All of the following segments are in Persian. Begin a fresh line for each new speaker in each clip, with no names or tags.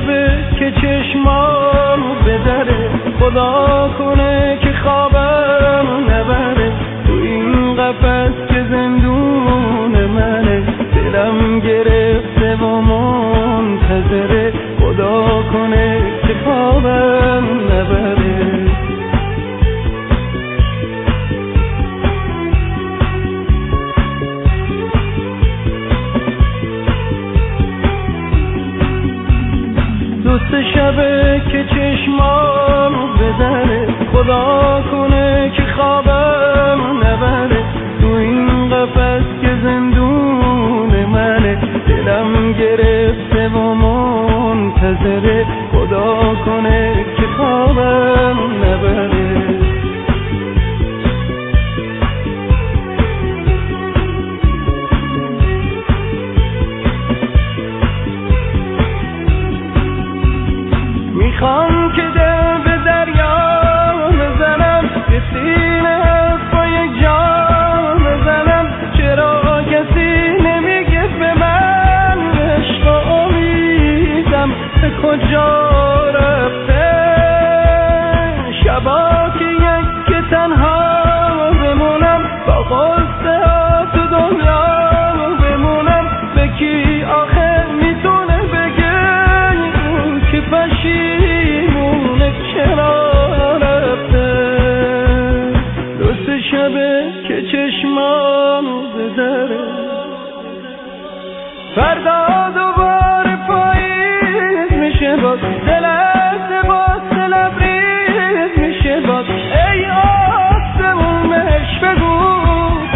شبه که چشمامو بدره، خدا کنه که خوابم نبره. تو این قفس که زندون منه، دلم گرفته و منتظره، خدا کنه که خوابم نبره. دوست شبه که چشمامو بدره، خدا کنه که خوابم نبره. تو این قفس که زندون منه، دلم گرفته و منتظره، خدا کنه که خوابم نبره. میخوام که دل به دریا بزنم، به سینه با یک جام بزنم. چرا کسی نمیگه به من عشق و امیدم به کجا رفته؟ شبا که یک که تنها بمونم، با قصه ها تو دنیا بمونم. به کی آخه میتونه بگه که پشیمونه چرا رفته؟ دوست شبه که چشمامو بدره، فردا دوباره پاییز میشه، باز دلت باز لبریز میشه. باز ای آسمون بهش بگو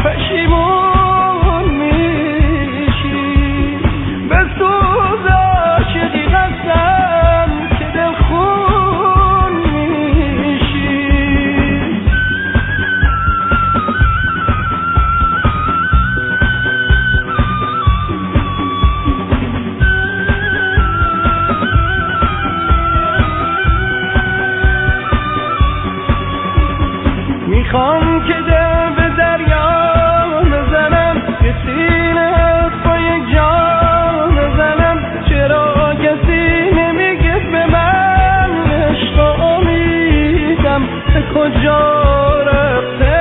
پشیمون میشی. به سوز عاشقی قسم که دل خون میشی. میخوام که دل به دریا بزنم، که سینه با یک جام بزنم. چرا کسی نمیگه به من عشق و امیدم به کجا رفته؟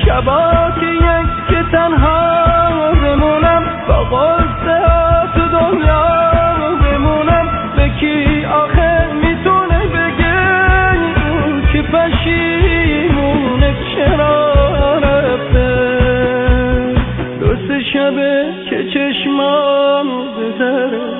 شبا که یک که تنها بمونم، با قصه ها تو دنیا بمونم. به کی آخه میتونه بگه که پشیمونه چرا رفته؟ دوست شبه که چشمامو بدره،